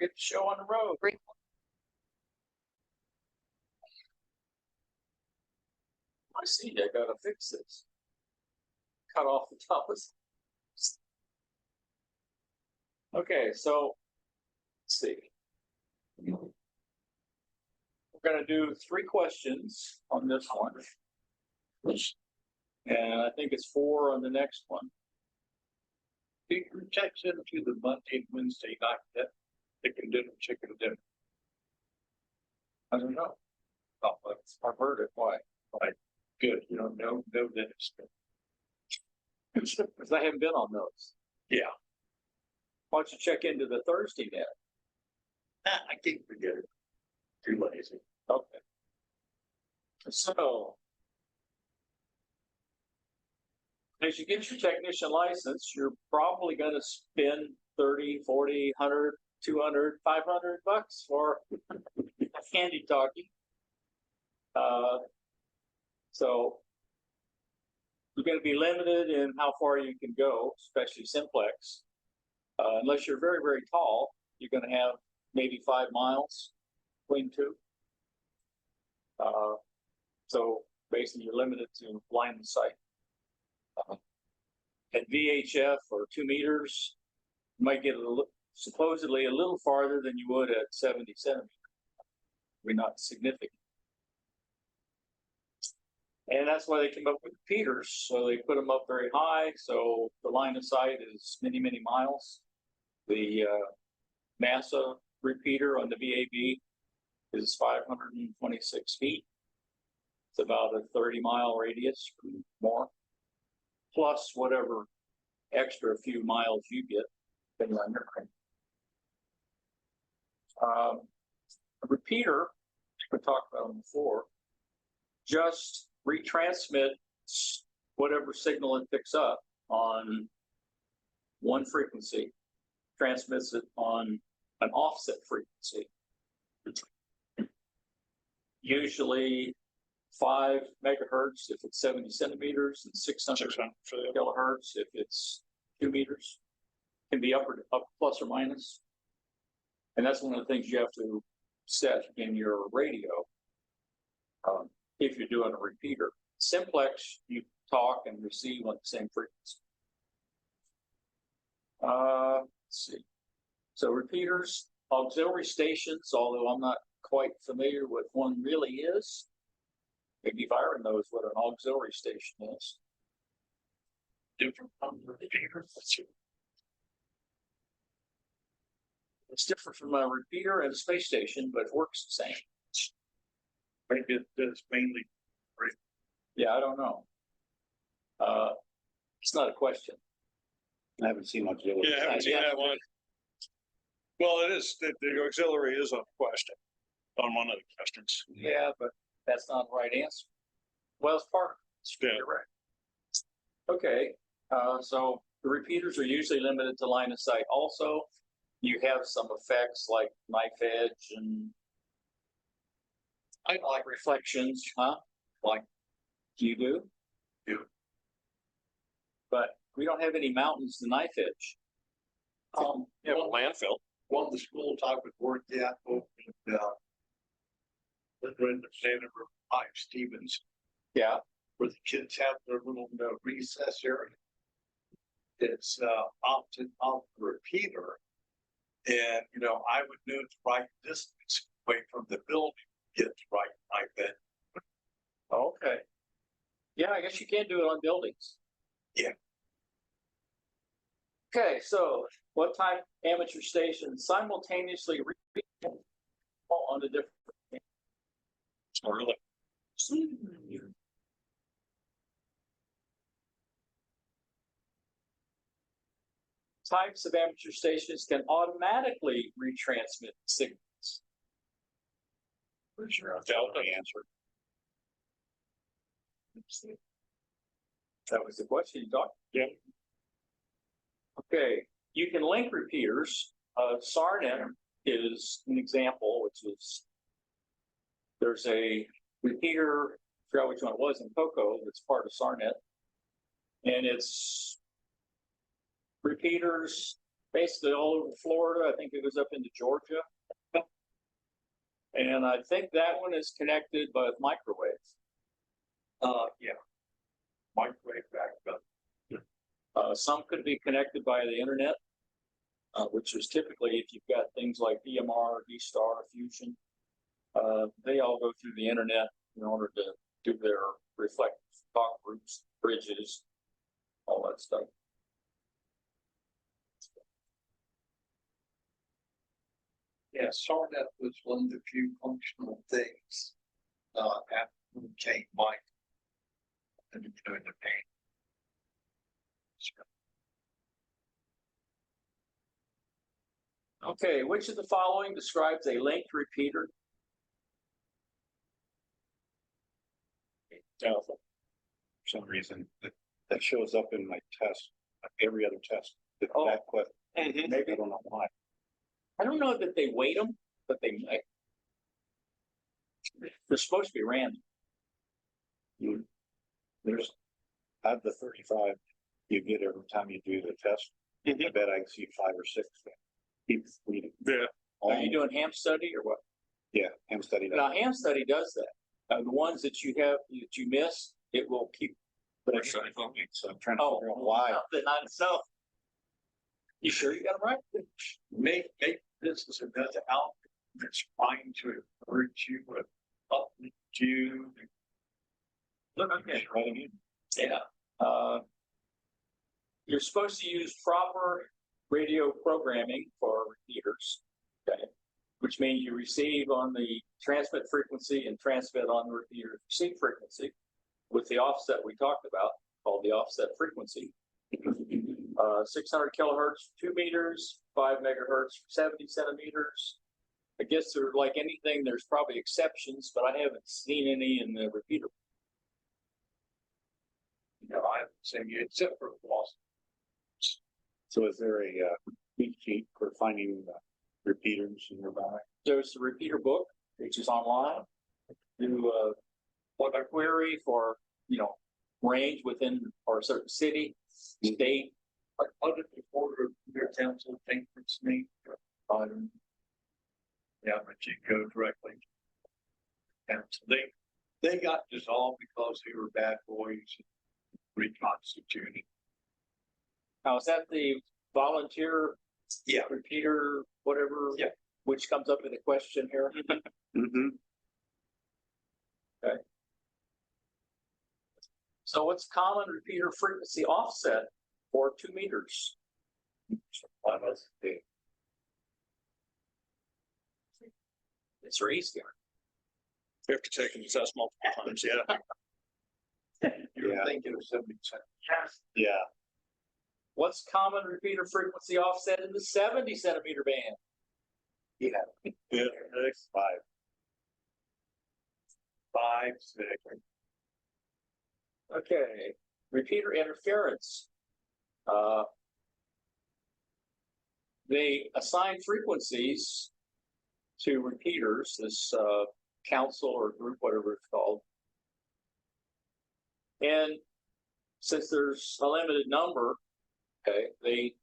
Get the show on the road. I see. I gotta fix this. Cut off the top of this. Okay, so let's see. We're gonna do 3 questions on this one. And I think it's 4 on the next one. He checks into the Monday, Wednesday night, that chicken dinner. I don't know. Oh, I've heard it. Why? good, no that it's Because I haven't been on those. yeah. Why don't you check into the Thursday net? I can't forget it. Too lazy. Okay. So, as you get your technician license, you're probably going to spend 30, 40, 100, 200, 500 bucks for a handy talkie. So you're going to be limited in how far you can go, especially simplex. Unless you're very, very tall, you're going to have maybe 5 miles between 2. So basically, you're limited to line of sight. At VHF or 2 meters, you might get supposedly a little farther than you would at 70 centimeters. We're not significant. And that's why they came up with repeaters. So they put them up very high. So the line of sight is many, many miles. The NASA repeater on the VAB is 526 feet. It's about a 30-mile radius or more, plus whatever extra few miles you get, depending on your crane. A repeater, we talked about them before, just retransmits whatever signal it picks up on one frequency, transmits it on an offset frequency. Usually 5 megahertz if it's 70 centimeters, and 600 kilohertz if it's 2 meters. Can be up plus or minus. And that's one of the things you have to set in your radio if you're doing a repeater. Simplex, you talk and receive on the same frequency. Let's see. So repeaters, auxiliary stations, although I'm not quite familiar with one really is. Maybe Byron knows what an auxiliary station is. Different from the repeater. It's different from a repeater and a space station, but it works the same. Maybe it's mainly. Yeah, I don't know. It's not a question. I haven't seen auxiliary. Yeah, I haven't seen that one. Well, it is, the auxiliary is a question on one of the questions. Yeah, but that's not the right answer. Well, it's part of it. Yeah. You're right. Okay, so the repeaters are usually limited to line of sight. Also, you have some effects like knife edge and I like reflections, huh? Like you do? Do. But we don't have any mountains to knife edge. Yeah, well, landfill. One of the schools I would work at opened in the Santa Room, Stevens, Yeah. where the kids have their little recess area. It's opted off the repeater. And, I would know the right distance away from the building to get the right like that. Okay. Yeah, I guess you can do it on buildings. Yeah. Okay, so what type amateur stations simultaneously repeat on a different? Oh, really? Types of amateur stations can automatically retransmit signals. Pretty sure I've got the answer. That was the question you talked. Yeah. Okay, you can link repeaters. SARNet is an example, which is there's a repeater, I forgot which one it was in Cocoa, that's part of SARNet. And it's repeaters basically all over Florida. I think it goes up into Georgia. And I think that one is connected by microwaves. Yeah. Microwave backup. Some could be connected by the internet, which is typically if you've got things like EMR, D-Star, Fusion, they all go through the internet in order to do their reflective talk groups, bridges, all that stuff. Yeah, SARNet was one of the few functional things, after we came Mike. And doing the paint. Okay, which of the following describes a linked repeater? For some reason, that shows up in my test, every other test, Oh. that question, Mhm. maybe I don't know why. I don't know that they weight them, but they might. They're supposed to be random. There's, out of the 35 you get every time you do the test, I Mhm. bet I can see 5 or 6 that keep reading. Yeah, Are you doing ham study or what? Yeah, I'm studying. Now, ham study does that. The ones that you have, that you miss, it will keep. But I can't find it, so I'm trying to Oh, figure out why. then I know. You sure you got it right? Make this is another outfit that's trying to encourage you with uplift you. Okay. Right again. Yeah. You're supposed to use proper radio programming for repeaters, okay? Which means you receive on the transmit frequency and transmit on the repeater's receive frequency with the offset we talked about, called the offset frequency. 600 kilohertz, 2 meters, 5 megahertz, 70 centimeters. I guess there's like anything, there's probably exceptions, but I haven't seen any in the repeater. No, I haven't seen you except for Boston. So is there a cheat sheet for finding repeaters nearby? There's the repeater book, which is online. Do what a query for, range within or a certain city, state. Like, how did the order of your council think it's me? Yeah, but you go directly. And so they got dissolved because they were bad boys, reconstituted. Now, is that the volunteer Yeah. repeater, whatever? Yeah. Which comes up in the question here. Mm-hmm. So what's common repeater frequency offset for 2 meters? It's easier. you have to take an test multiple times, yeah. You're Yeah. thinking of 70%. Yes. Yeah. What's common repeater frequency offset in the 70 centimeter band? Yeah. Yeah. 5. 5, 6. Okay, repeater interference. They assign frequencies to repeaters, this council or group, whatever it's called. And since there's a limited number, okay, they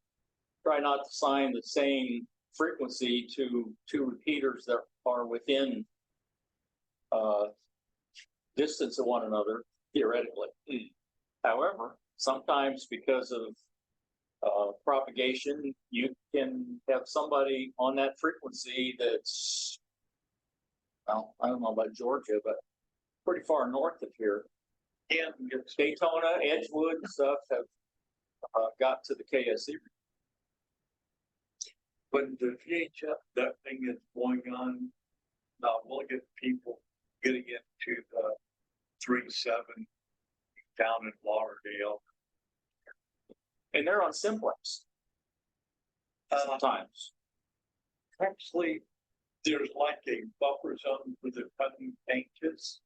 try not to assign the same frequency to two repeaters that are within distance of one another, theoretically. However, sometimes because of propagation, you can have somebody on that frequency that's, well, I don't know about Georgia, but pretty far north of here. And it's Daytona, Edgewood, and stuff have got to the KSE. when the VHF, that thing is going on, we'll get people getting into the 3.7 down in Lauderdale. And they're on simplex sometimes. Actually, there's like a buffer zone for the cutting pages.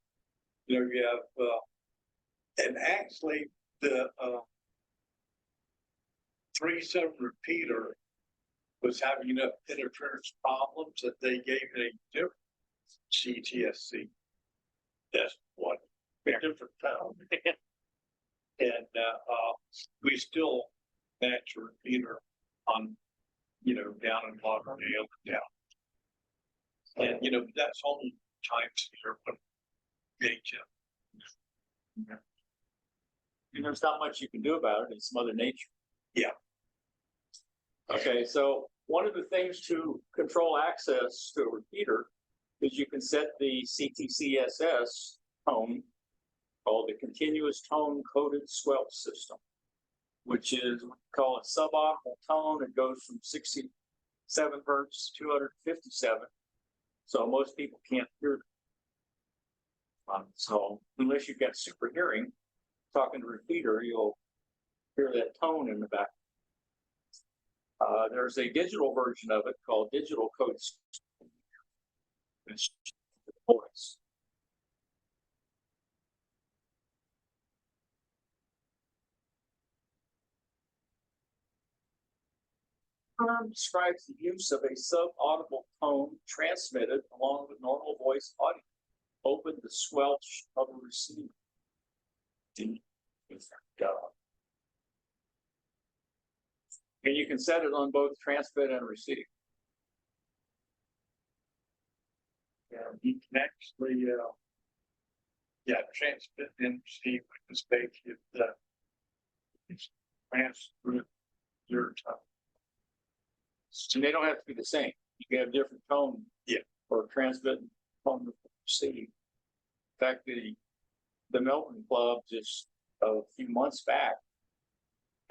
You know, you have, and actually the 3.7 repeater was having enough interference problems that they gave it a different CTSC. That's one, a different town. And we still match a repeater on you know, down in Lauderdale, down. And, you know, that's only times here when they just, And there's not much you can do about it. It's Mother Nature. Yeah. Okay, so one of the things to control access to a repeater is you can set the CTCSS tone called the continuous tone coded squelch system, which is we call it suboptimal tone. It goes from 67 hertz to 257. So most people can't hear it. So unless you've got super hearing, talking to a repeater, you'll hear that tone in the back. There's a digital version of it called digital code voice. Term describes the use of a sub-audible tone transmitted along with normal voice audio. Open the squelch of a receiver. And you can set it on both transmit and receive. yeah, you can actually, yeah, transmit and receive with the space if the it's transferred your time. And they don't have to be the same. You can have different tone. Yeah. Or transmit and tone to receive. In fact, the Milton Club just a few months back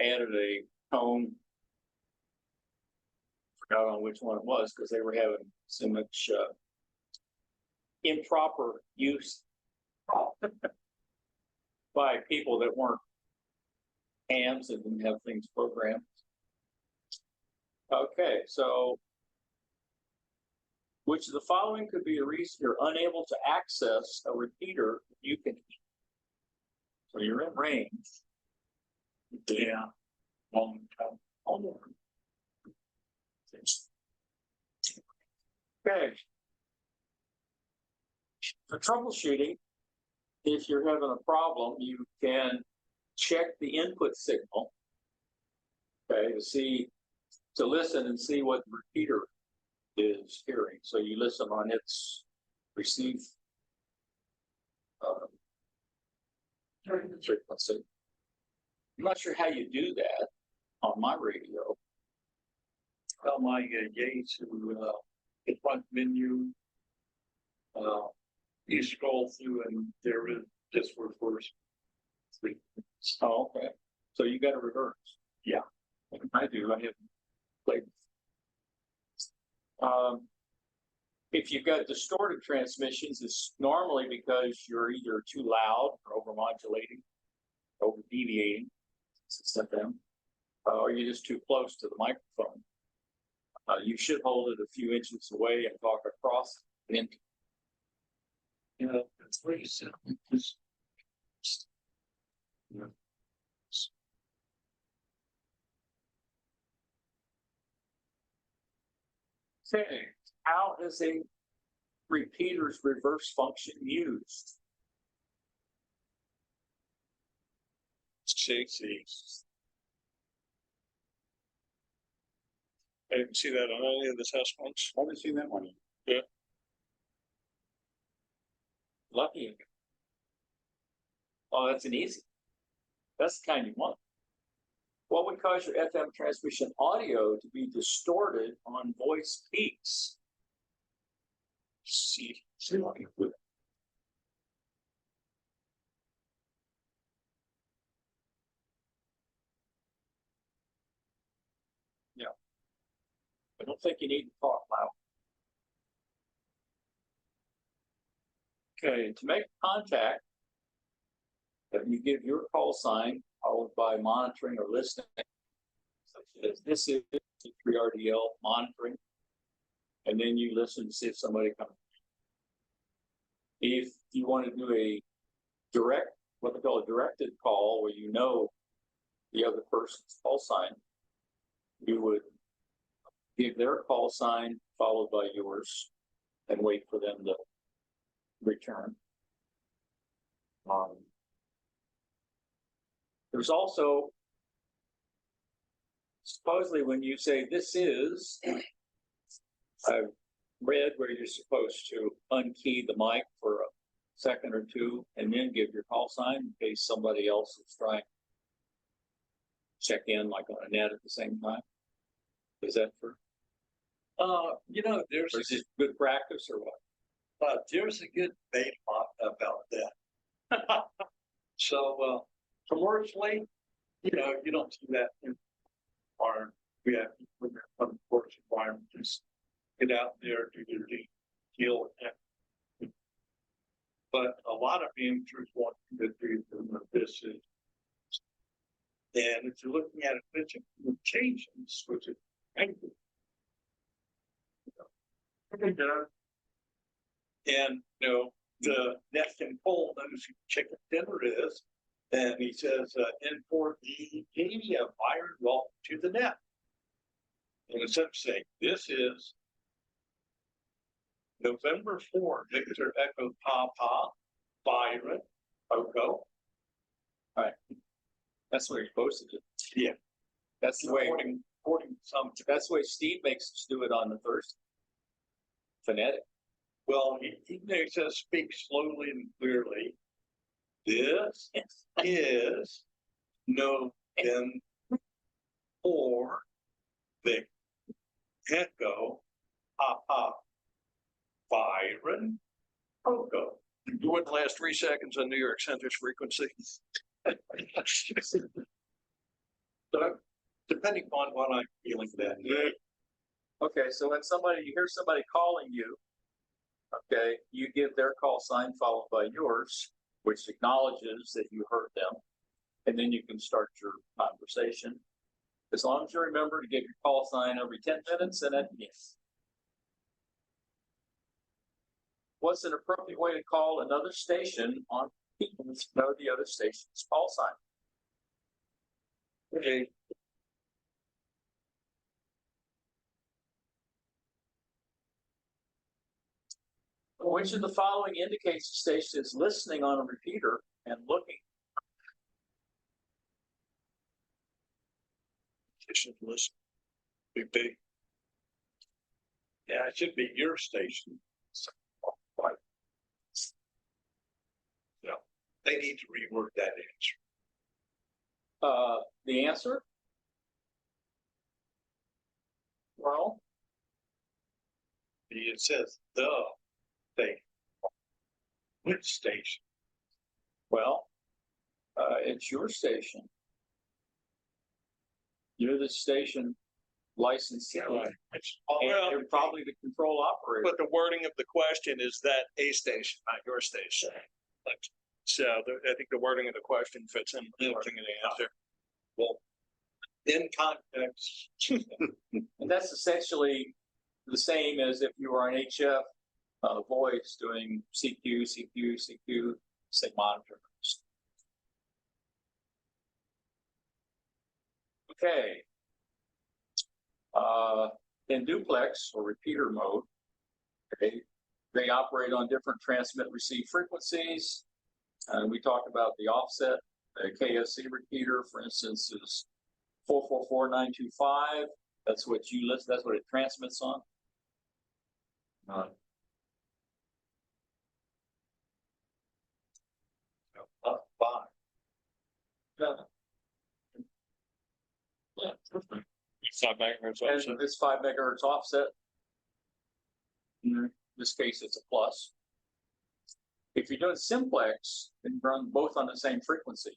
added a tone. Forgot on which one it was because they were having so much improper use by people that weren't hams and didn't have things programmed. Okay, so which of the following could be a reason you're unable to access a repeater you can hear? So you're in range. Yeah. Long time. Okay. For troubleshooting, if you're having a problem, you can check the input signal. Okay, to listen and see what the repeater is hearing. So you listen on its receive frequency. I'm not sure how you do that on my radio. Well, my Yates, who the front menu, you scroll through and there is just reverse. Oh, okay. So you got a reverse. Yeah. I do. I haven't played. If you've got distorted transmissions, it's normally because you're either too loud or overmodulating, over deviating, FM, or you're just too close to the microphone. You should hold it a few inches away and talk across it. You know, it's very simple. Okay, how is a repeater's reverse function used? See. I didn't see that on any of the test ones. I haven't seen that one. Lucky. Oh, that's an easy. That's the kind you want. What would cause your FM transmission audio to be distorted on voice peaks? See what you do. Yeah. I don't think you need to talk loud. Okay, to make contact, you give your call sign followed by monitoring or listening. Such as this is 3RDL monitoring, and then you listen to see if somebody comes. If you want to do a direct, what they call a directed call, where you know the other person's call sign, you would give their call sign followed by yours and wait for them to return. There's also supposedly when you say this is, I've read where you're supposed to unkey the mic for a second or two and then give your call sign in case somebody else is trying to check in like on a net at the same time. Is that true? You know, there's Or is it good practice or what? there's a good debate about that. So, commercially, you know, you don't see that in our, we have, when they're on the course environment, just get out there, do your deal. But a lot of managers want to do this is. And if you're looking at it, it's changes, which is angry. And, you know, the next in poll, knows who chicken dinner is. And he says, import the media Byron, welcome to the net. And instead of saying, this is November 4, Victor Echo Papa, Byron, Oko. That's where you're supposed to do. Yeah. That's the way. According to some, That's the way Steve makes us do it on the first. Phonetic. well, he says, speak slowly and clearly. This is November 4, Victor Echo Papa, Byron, Oko. You wouldn't last 3 seconds on New York Center's frequency. So, depending on what I'm feeling that day. Okay, so when you hear somebody calling you, okay, you give their call sign followed by yours, which acknowledges that you heard them. And then you can start your conversation. As long as you remember to give your call sign every 10 minutes and at yes. What's an appropriate way to call another station on people to know the other station's call sign? Okay. Which of the following indicates the station is listening on a repeater and looking? Listen, listen. Big B. Yeah, it should be your station. Right. Yeah, they need to reword that answer. The answer? Well, It says the thing. Which station? it's your station. You're the station licensee. It's, And Well- you're probably the control operator. But the wording of the question is that a station, not your station. So I think the wording of the question fits in with the wording of the answer. well, in context, And that's essentially the same as if you were an HF voice doing CQ, say monitor. Okay. In duplex or repeater mode, okay, they operate on different transmit receive frequencies. We talked about the offset. The KSC repeater, for instance, is 444.925. That's what you list. That's what it transmits on. five. Yeah. 5 megahertz And offset. this 5 megahertz offset. In this case, it's a plus. If you're doing simplex, then run both on the same frequency.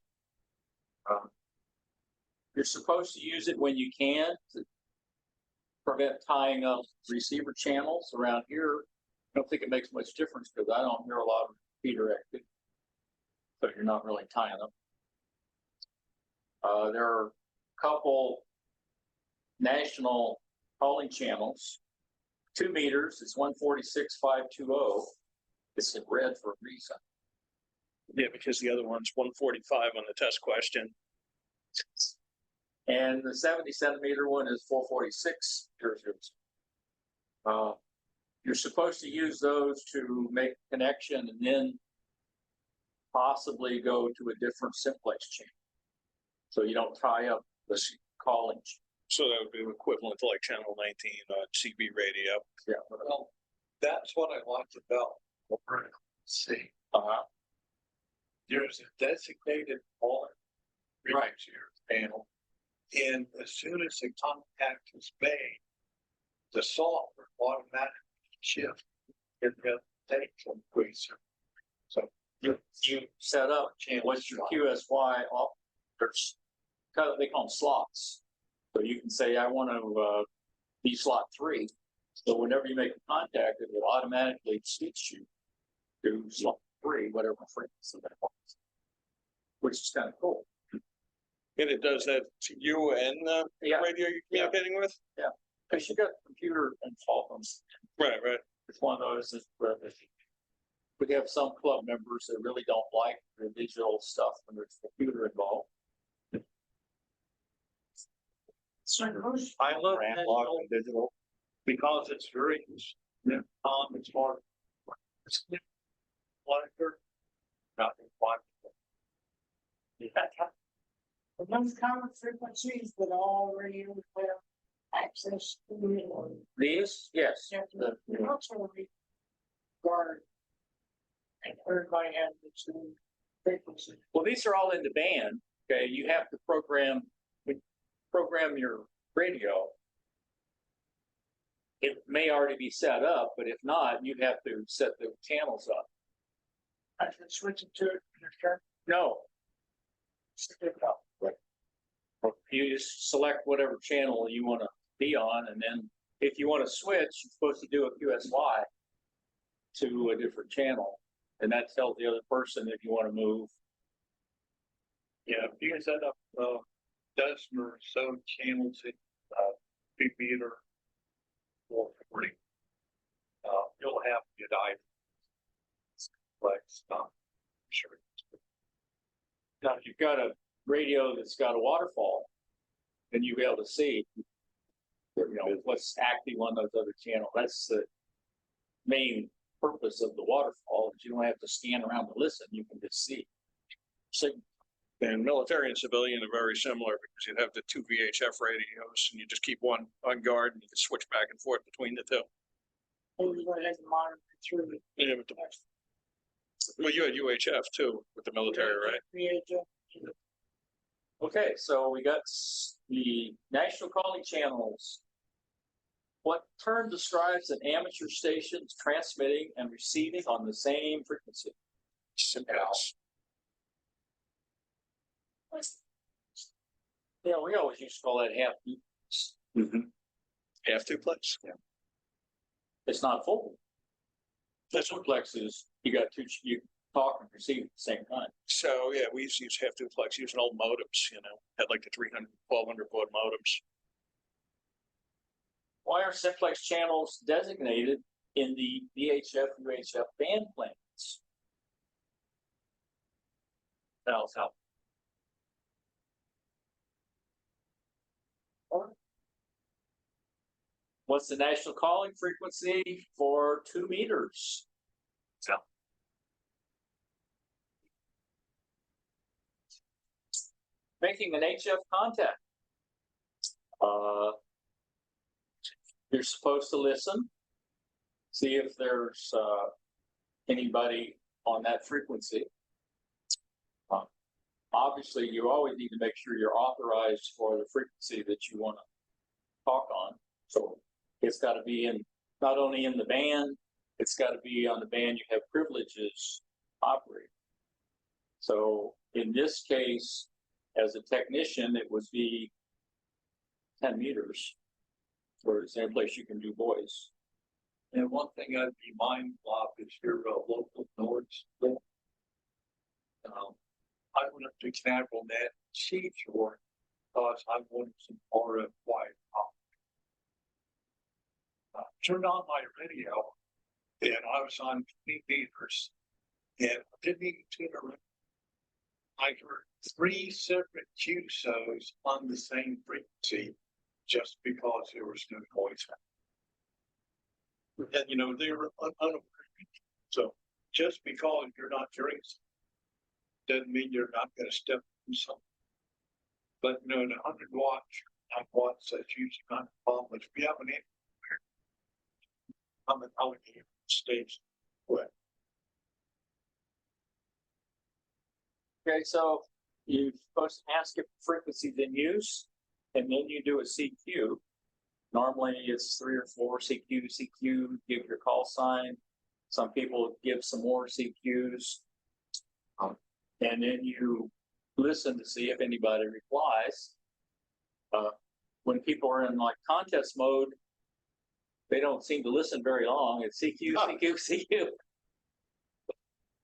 You're supposed to use it when you can to prevent tying up receiver channels around here. I don't think it makes much difference because I don't hear a lot of repeater activity. So you're not really tying them. There are a couple national calling channels. 2 meters, it's 146.520. It's in red for a reason. Yeah, because the other one's 145 on the test question. And the 70 centimeter one is 446 terajoules. You're supposed to use those to make a connection and then possibly go to a different simplex channel. So you don't tie up the calling So that would be equivalent to like channel 19 on CB radio. Yeah. Well, that's what I liked about Vertical. See, Uh-huh. there's a designated point. Right. Panel. And as soon as the contact is made, the software automatically shifts in the data increaser. So You set up what's your QSY off, there's, they call them slots. So you can say, I want to, be slot 3. So whenever you make a contact, it will automatically switch you to slot 3, whatever frequency that was. Which is kind of cool. And it does that to you and the Yeah. radio you're communicating with? Because you got a computer and phones. Right, right. It's one of those that we have some club members that really don't like the digital stuff when there's a computer involved. I love Analog and digital. because it's very, it's hard. It's whatever. Nothing fun. Those common frequencies that all radios have access to. These, yes. The military guard. And everybody has its own frequency. Well, these are all in the band. Okay, you have to program your radio. It may already be set up, but if not, you'd have to set the channels up. I can switch it to it in the car. No, Stick it up. you just select whatever channel you want to be on, and then if you want to switch, you're supposed to do a QSY to a different channel, and that tells the other person if you want to move. Yeah, you can set up, dozen or so channels in, big meter. Or 40. You'll have to get items. Like, sure. Now, if you've got a radio that's got a waterfall, then you'll be able to see, what's active on those other channels. That's the main purpose of the waterfall, is you don't have to scan around to listen, you can just see. And military and civilian are very similar because you have the 2 VHF radios and you just keep one on guard and you can switch back and forth between the two. Everybody has to monitor through it. Yeah, but well, you had UHF too with the military, right? VHF. Okay, so we got the national calling channels. What term describes an amateur station transmitting and receiving on the same frequency? Yes. Yeah, we always used to call that half duplex. Half duplex? Yeah. It's not full. Full duplex is you got two, you talk and receive at the same time. So, yeah, we used to use half duplex using old modems, had like the 300, 1200 baud modems. Why are simplex channels designated in the VHF UHF band plans? That'll help. What's the national calling frequency for 2 meters? So. Making an HF contact. You're supposed to listen, see if there's anybody on that frequency. Obviously, you always need to make sure you're authorized for the frequency that you want to talk on. So it's got to be in, not only in the band, it's got to be on the band you have privileges operating. So in this case, as a technician, it would be 10 meters, where it's the only place you can do voice. And one thing I'd be mindful of is your local noise. I went up to Canaveral Net Seashore because I wanted some RF quiet. Turned on my radio and I was on 20 meters and I didn't even tune around. I heard 3 separate QSOs on the same frequency just because there was no noise. And they were unaware. So just because you're not hearing something doesn't mean you're not going to step in something. But the 100 watt I've watched that's usually not published. We haven't even. I'm an alligator stage. What? Okay, so you're supposed to ask if frequencies in use, and then you do a CQ. Normally it's 3 or 4 CQ, give your call sign. Some people give some more CQs. And then you listen to see if anybody replies. When people are in like contest mode, they don't seem to listen very long. It's CQ, CQ, CQ.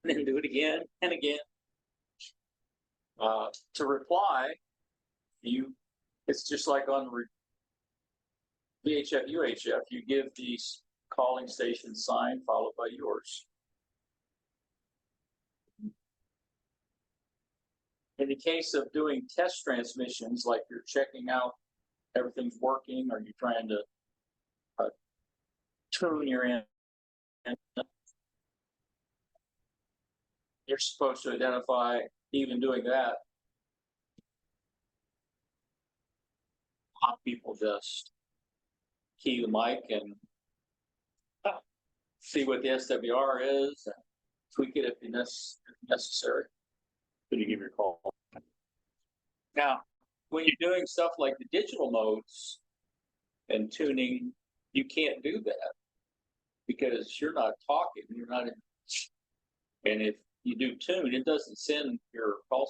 And then do it again and again. To reply, it's just like on VHF, UHF, you give the calling station sign followed by yours. In the case of doing test transmissions, like you're checking out everything's working, or you're trying to tune your end, you're supposed to identify, even doing that, a lot of people just key the mic and see what the SWR is and tweak it if necessary. Can you give your call? Now, when you're doing stuff like the digital modes and tuning, you can't do that because you're not talking, you're not in. And if you do tune, it doesn't send your call.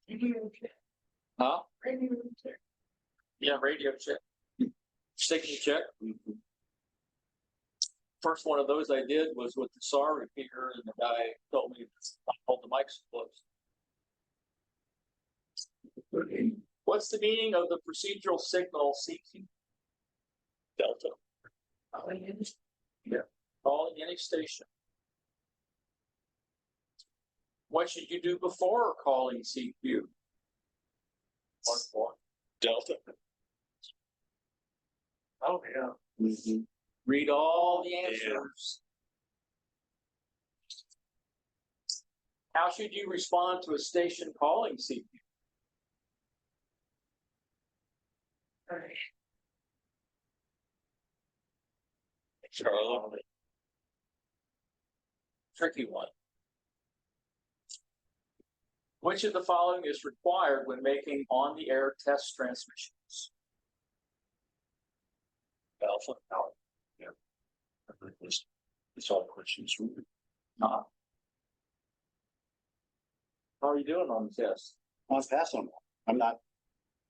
Radio check, Huh? radio check. Yeah, radio check. Signal check. First one of those I did was with the SAR repeater, and the guy told me I hold the mics close. What's the meaning of the procedural signal CQ? Delta. Calling any station. What should you do before calling CQ? What? Delta. Oh, yeah. Read all the answers. How should you respond to a station calling CQ? Charlie. Tricky one. Which of the following is required when making on-the-air test transmissions? Alpha. Yeah. It's all questions. How are you doing on the test? I'm passing. I'm not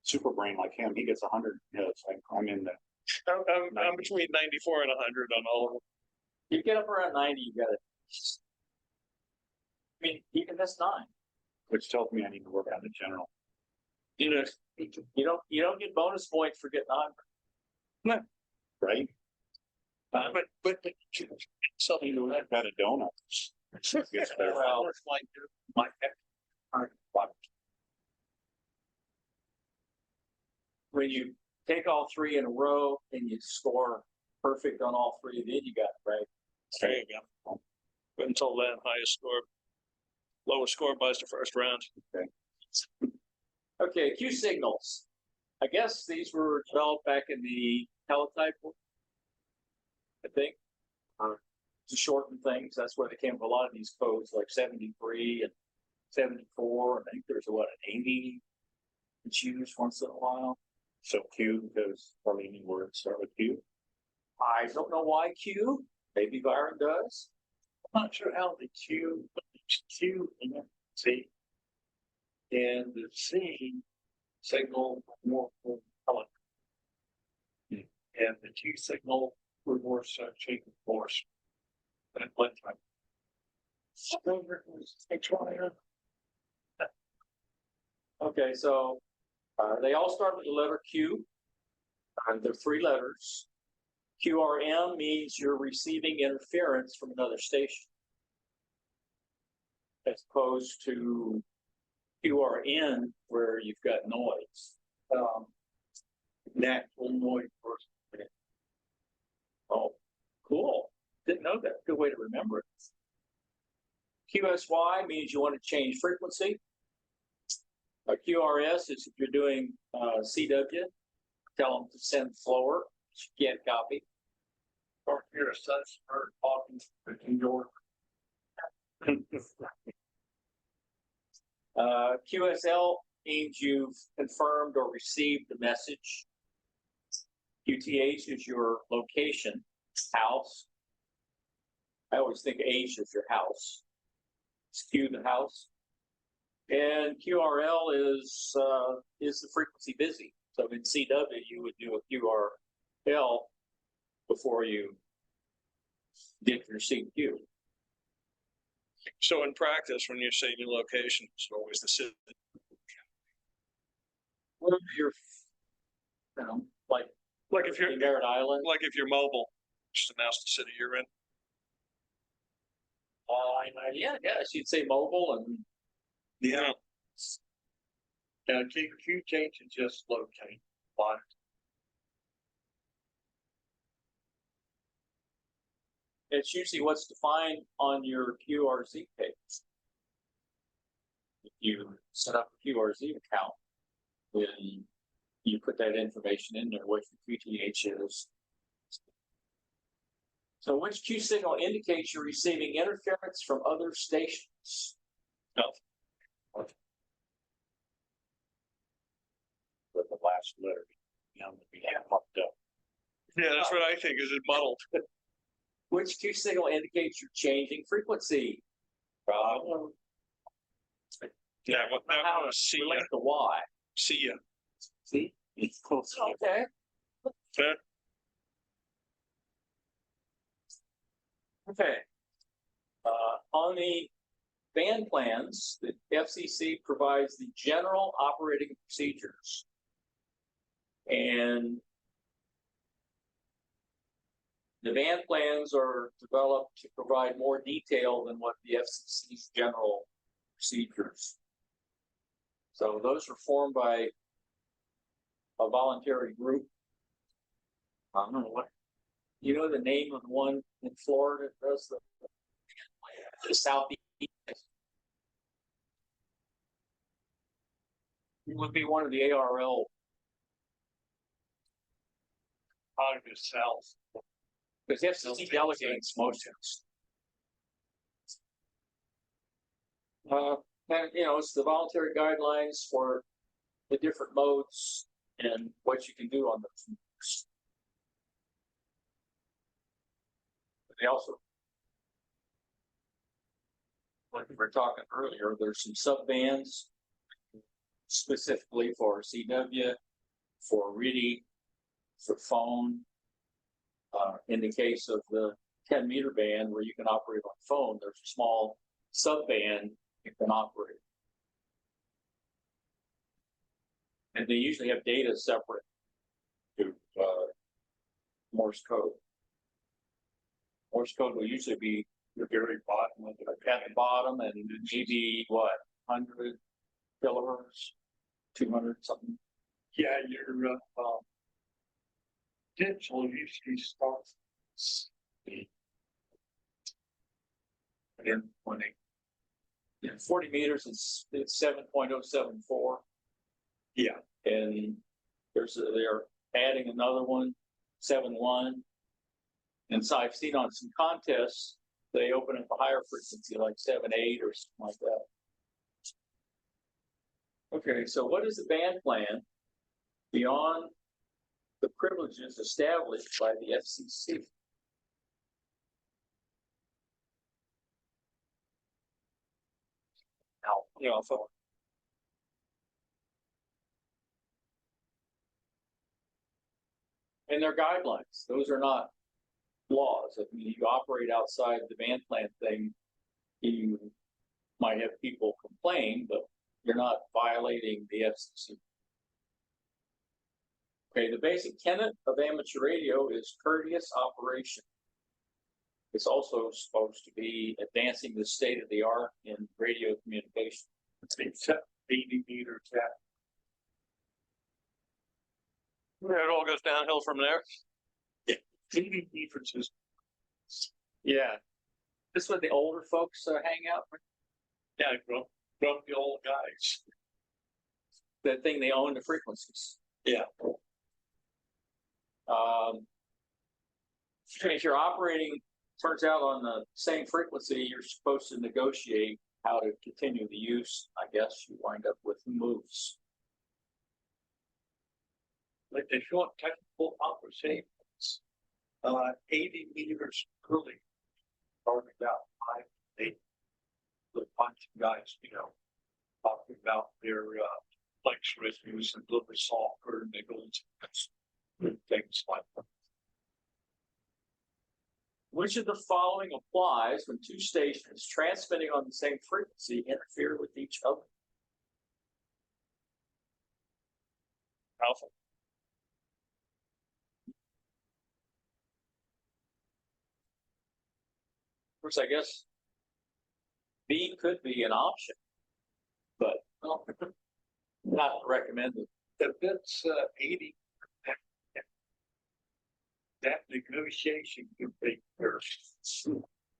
super brain like him. He gets 100 hits. I'm in the. I'm between 94 and 100 on all of them. You get up around 90, you got it. I mean, even that's 9. Which tells me I need to work on the general. You know, you don't get bonus points for getting 100. Right? But something to I've got a donut. Gets better. Well, My when you take all 3 in a row and you score perfect on all 3, then you got it right. there you go. But until then, highest score, lowest score buys the first round. Okay, Q signals. I guess these were developed back in the teletype, I think. To shorten things, that's where they came with a lot of these codes, like 73 and 74. I think there's an 80 that's used once in a while. So Q, because probably any words start with Q. I don't know why Q. Maybe Byron does. I'm not sure how the Q and the C and the C signal more color. And the Q signal were more searching force than one time. Okay, so they all start with the letter Q. They're 3 letters. QRM means you're receiving interference from another station, as opposed to QRN, where you've got noise. Natural noise first. Oh, cool. Didn't know that. Good way to remember it. QSY means you want to change frequency. A QRS is if you're doing, CW, tell them to send slower, you can't copy. Or you're a such or talking to New York. QSL means you've confirmed or received the message. QTH is your location, house. I always think H is your house. It's Q the house. And QRL is the frequency busy. So in CW, you would do a QRL before you get your CQ. So in practice, when you say new location, it's always the city. Well, you're, like Like if you're, Merritt Island. like if you're mobile, just announce the city you're in. Yeah, you'd say mobile and Yeah. Now, Q change is just locate, but it's usually what's defined on your QRZ page. If you set up a QRZ account, then you put that information in there, what your QTH is. So which Q signal indicates you're receiving interference from other stations? With the last letter, we have marked up. Yeah, that's what I think, is it muddled? Which Q signal indicates you're changing frequency? Yeah, well, that How was see ya, relate to Y? see ya. See, it's close. Okay. Okay. Okay. On the band plans, the FCC provides the general operating procedures. And the band plans are developed to provide more detail than what the FCC's general procedures. So those are formed by a voluntary group. I don't know what, you know the name of the one in Florida that does the Southeast? It would be one of the ARL. out of south. Because the FCC delegates most of this. And it's the voluntary guidelines for the different modes and what you can do on those modes. But they also, like we were talking earlier, there's some sub bands specifically for CW, for RIDI, for phone. In the case of the 10-meter band where you can operate on phone, there's a small sub band you can operate. And they usually have data separate to Morse code. Morse code will usually be The very bottom of at the bottom and maybe 100 kilohertz, 200 something. Yeah, your digital usually starts. And then when they, Yeah, 40 meters is 7.074. yeah, And they're adding another one, 7.1. And so I've seen on some contests, they open up a higher frequency like 7.8 or something like that. Okay, so what is the band plan beyond the privileges established by the FCC? Alpha. And their guidelines, those are not laws. If you operate outside the band plan thing, you might have people complain, but you're not violating the FCC. Okay, the basic tenet of amateur radio is courteous operation. It's also supposed to be advancing the state of the art in radio communication. except 80 meters at. Yeah, it all goes downhill from there. 80 meters is, Yeah. This is where the older folks hang out. yeah, grumpy old guys. that thing, they own the frequencies. Yeah. If you're operating, turns out on the same frequency, you're supposed to negotiate how to continue the use. I guess you wind up with moves. Like they show up technical conversations, 80 meters early. Talking about 5, 8. The bunch of guys, talking about their, flex reviews and delivery software and they go into things like that. Which of the following applies when two stations transmitting on the same frequency interfere with each other? Alpha. Of course, I guess B could be an option, but well, not recommended. If it's 80, that negotiation could take care of